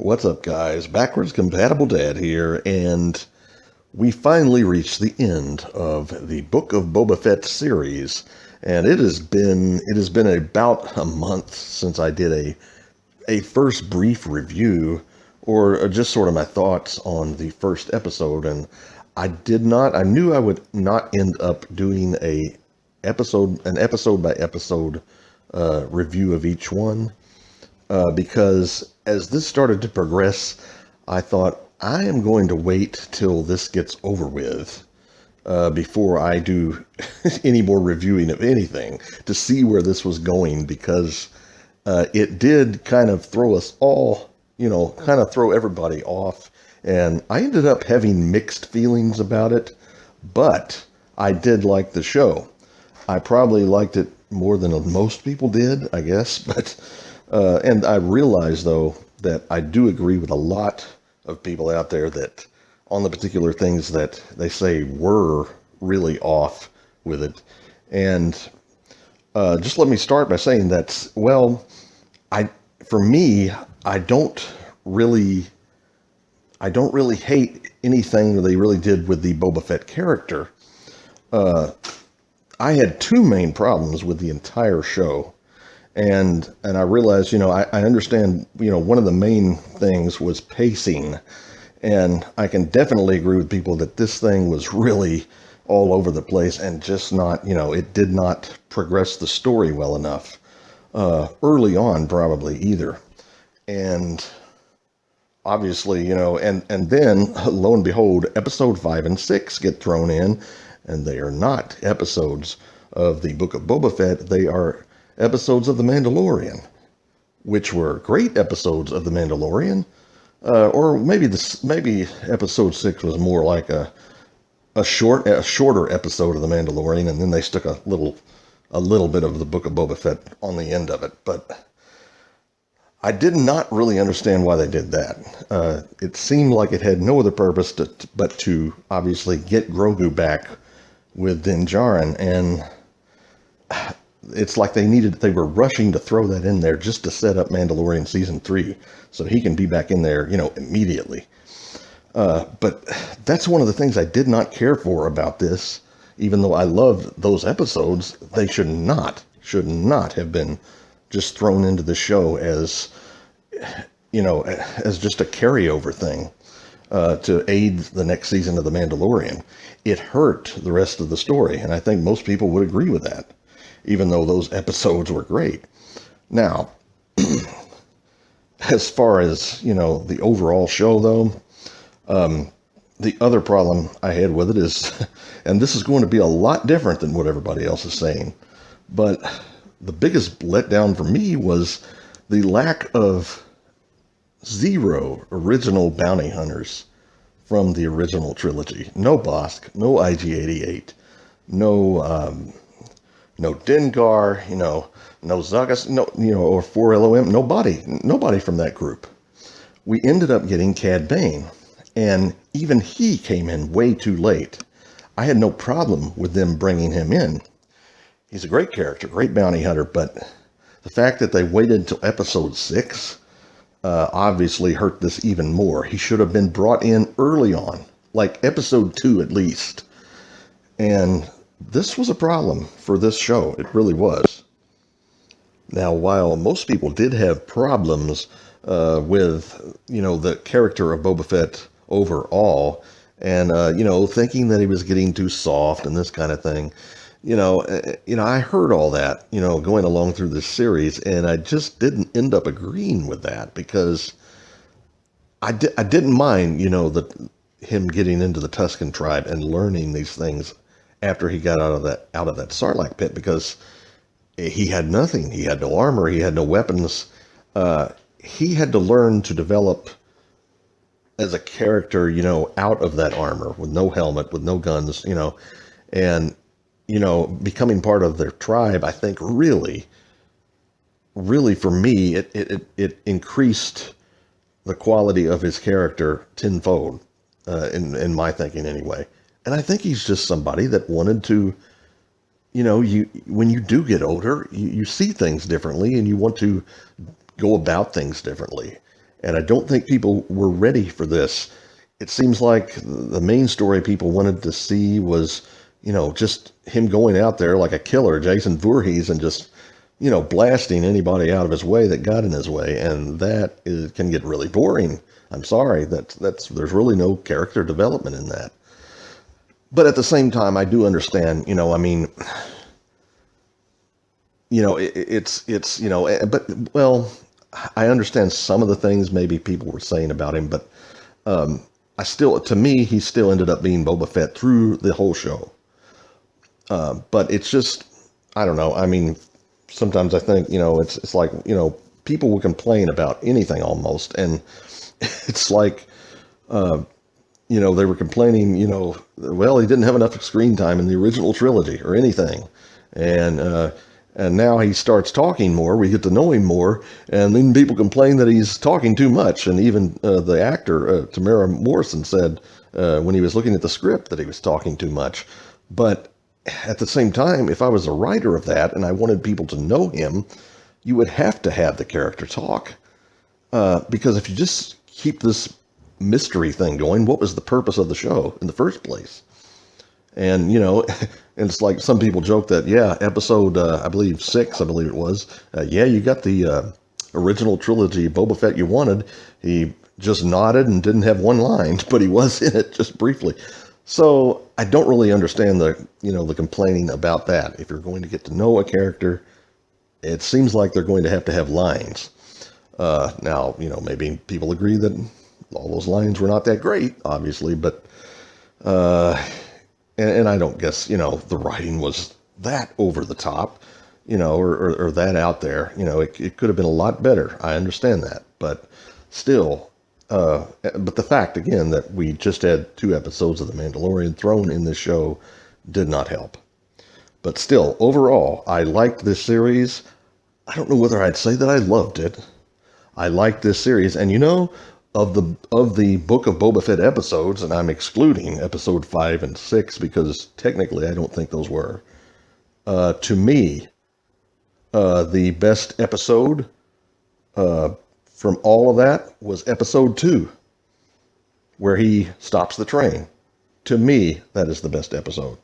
What's up, guys? Backwards Compatible Dad here, and we finally reached the end of the Book of Boba Fett series, and it has been about a month since I did a first brief review, or just sort of my thoughts on the first episode, and I knew I would not end up doing an episode by episode review of each one because as this started to progress, I thought I am going to wait till this gets over with before I do any more reviewing of anything to see where this was going, because it did kind of throw us all, kind of throw everybody off. And I ended up having mixed feelings about it, but I did like the show. I probably liked it more than most people did, I guess, but and I realize, though, that I do agree with a lot of people out there that on the particular things that they say were really off with it. And just let me start by saying that, well, for me, I don't really hate anything that they really did with the Boba Fett character. I had two main problems with the entire show. And I realized, I understand, one of the main things was pacing. And I can definitely agree with people that this thing was really all over the place and just not, it did not progress the story well enough early on, probably either. And obviously, and then lo and behold, episode 5 and 6 get thrown in, and they are not episodes of the Book of Boba Fett. They are episodes of The Mandalorian, which were great episodes of The Mandalorian, or maybe episode 6 was more like a shorter episode of The Mandalorian, and then they stuck a little bit of the Book of Boba Fett on the end of it. But I did not really understand why they did that. It seemed like it had no other purpose but to obviously get Grogu back with Din Djarin, and it's like they were rushing to throw that in there just to set up Mandalorian season 3 so he can be back in there, immediately. But that's one of the things I did not care for about this. Even though I loved those episodes, they should not have been just thrown into the show as just a carryover thing to aid the next season of The Mandalorian. It hurt the rest of the story, and I think most people would agree with that, even though those episodes were great. Now, as far as, the overall show, though, the other problem I had with it is, and this is going to be a lot different than what everybody else is saying, but the biggest letdown for me was the lack of 0 original bounty hunters from the original trilogy. No Bosk, no IG-88, no Dengar, no Zagas, or 4LOM, nobody from that group. We ended up getting Cad Bane, and even he came in way too late. I had no problem with them bringing him in. He's a great character, great bounty hunter, but the fact that they waited until episode 6 obviously hurt this even more. He should have been brought in early on, like episode 2 at least. And this was a problem for this show. It really was. Now, while most people did have problems with, the character of Boba Fett overall, and, thinking that he was getting too soft and this kind of thing, I heard all that, going along through this series, and I just didn't end up agreeing with that, because I didn't mind, him getting into the Tusken tribe and learning these things after he got out of that Sarlacc pit, because he had nothing. He had no armor. He had no weapons. He had to learn to develop as a character, out of that armor, with no helmet, with no guns, and, becoming part of their tribe, I think really for me, it increased the quality of his character tenfold, in my thinking anyway. And I think he's just somebody that wanted to, when you do get older, you see things differently, and you want to go about things differently. And I don't think people were ready for this. It seems like the main story people wanted to see was, just him going out there like a killer, Jason Voorhees, and just, blasting anybody out of his way that got in his way. And can get really boring. I'm sorry, there's really no character development in that. But at the same time, I do understand, but I understand some of the things maybe people were saying about him, but to me, he still ended up being Boba Fett through the whole show. But it's just, I don't know. I mean, sometimes I think, it's like, people will complain about anything almost. And it's like, they were complaining, well, he didn't have enough screen time in the original trilogy or anything. And now he starts talking more. We get to know him more. And then people complain that he's talking too much. And even the actor, Tamara Morrison, said when he was looking at the script that he was talking too much. But at the same time, if I was a writer of that and I wanted people to know him, you would have to have the character talk. Because if you just keep this mystery thing going, what was the purpose of the show in the first place? And, and it's like some people joke that, episode, I believe 6, I believe it was, you got the original trilogy Boba Fett you wanted. He just nodded and didn't have one line, but he was in it just briefly. So I don't really understand the complaining about that. If you're going to get to know a character, it seems like they're going to have lines. Now, maybe people agree that all those lines were not that great, obviously, but, and I don't guess, the writing was that over the top, or that out there. It could have been a lot better. I understand that, but still, but the fact, again, that we just had 2 episodes of The Mandalorian thrown in this show did not help. But still, overall, I liked this series. I don't know whether I'd say that I loved it. I liked this series, and of the Book of Boba Fett episodes, and I'm excluding episode 5 and 6 because technically I don't think those were. To me, the best episode from all of that was episode 2, where he stops the train. To me, that is the best episode.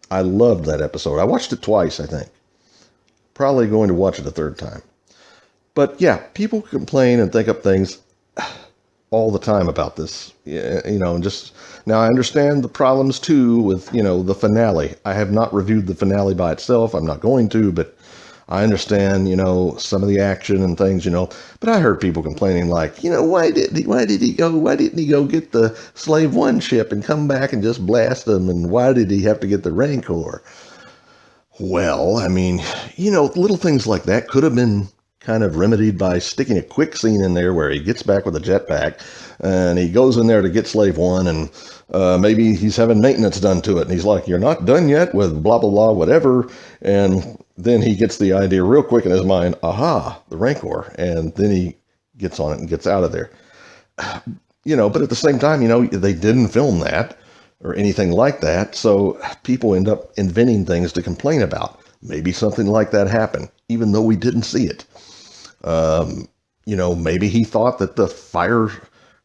I loved that episode. I watched it twice, I think. Probably going to watch it a 3rd time. But yeah, people complain and think up things all the time about this, and just now I understand the problems too with, the finale. I have not reviewed the finale by itself. I'm not going to, but I understand, some of the action and things, but I heard people complaining like, why didn't he go get the Slave One ship and come back and just blast them? And why did he have to get the Rancor? Well, I mean, little things like that could have been kind of remedied by sticking a quick scene in there where he gets back with a jetpack and he goes in there to get Slave One, and maybe he's having maintenance done to it, and he's like, you're not done yet with blah, blah, blah, whatever. And then he gets the idea real quick in his mind, aha, the Rancor. And then he gets on it and gets out of there. But at the same time, they didn't film that or anything like that. So people end up inventing things to complain about. Maybe something like that happened, even though we didn't see it. Maybe he thought that the fire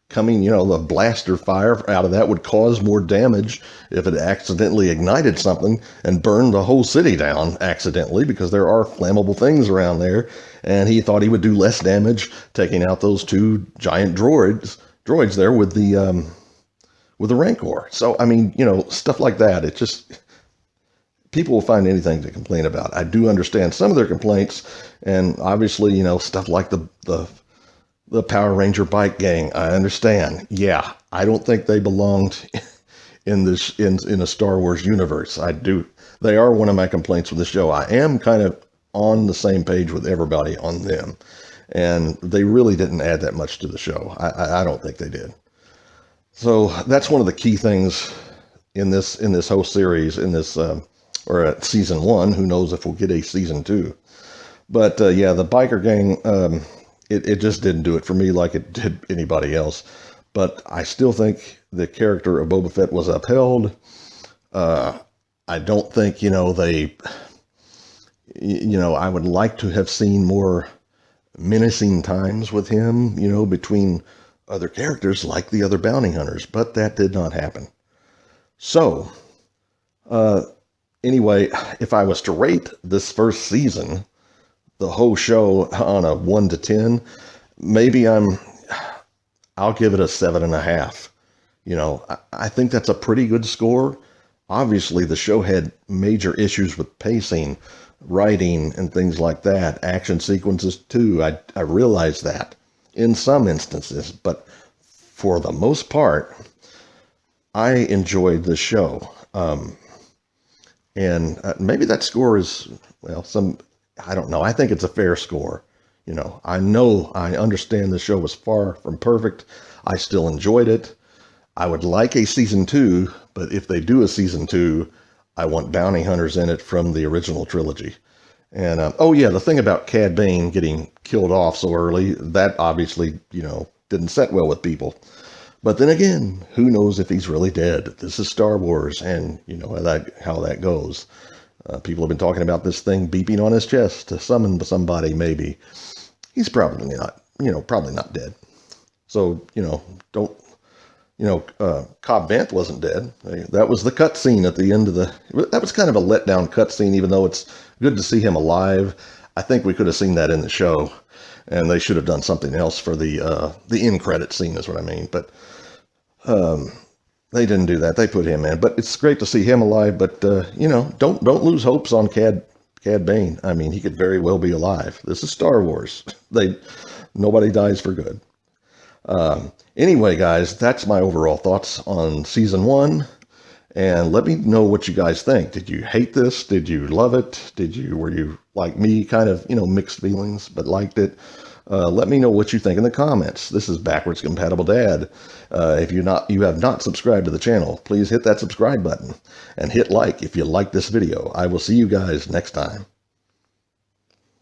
coming, the blaster fire out of that would cause more damage if it accidentally ignited something and burned the whole city down accidentally, because there are flammable things around there. And he thought he would do less damage taking out those 2 giant droids there with the Rancor. So, I mean, stuff like that. It just, people will find anything to complain about. I do understand some of their complaints, and obviously, stuff like the Power Ranger bike gang. I understand. Yeah, I don't think they belonged in a Star Wars universe. I do. They are one of my complaints with the show. I am kind of on the same page with everybody on them, and they really didn't add that much to the show. I don't think they did. So that's one of the key things in this whole series, in this or at season 1. Who knows if we'll get a season 2? But the biker gang, it just didn't do it for me like it did anybody else. But I still think the character of Boba Fett was upheld. I don't think, I would like to have seen more menacing times with him, between other characters like the other bounty hunters, but that did not happen. So, anyway, if I was to rate this first season, the whole show on a 1 to 10, maybe I'll give it a 7.5. I think that's a pretty good score. Obviously, the show had major issues with pacing, writing, and things like that. Action sequences, too. I realize that in some instances, but for the most part, I enjoyed the show. And maybe that score is, well, I don't know. I think it's a fair score. I understand the show was far from perfect. I still enjoyed it. I would like a season 2, but if they do a season 2, I want bounty hunters in it from the original trilogy. And, oh yeah, the thing about Cad Bane getting killed off so early, that obviously, didn't set well with people. But then again, who knows if he's really dead? This is Star Wars, and you know how that goes. People have been talking about this thing beeping on his chest to summon somebody, maybe. He's probably not dead. So, don't... Cobb Vanth wasn't dead. That was the cut scene at the end of that was kind of a letdown cut scene, even though it's good to see him alive. I think we could have seen that in the show, and they should have done something else for the end credit scene is what I mean. But they didn't do that. They put him in, but it's great to see him alive. But don't lose hopes on Cad Bane. I mean, he could very well be alive. This is Star Wars. Nobody dies for good. Anyway, guys, that's my overall thoughts on season 1. And let me know what you guys think. Did you hate this? Did you love it? Were you like me, kind of, mixed feelings, but liked it? Let me know what you think in the comments. This is Backwards Compatible Dad. If you have not subscribed to the channel, please hit that subscribe button and hit like if you like this video. I will see you guys next time.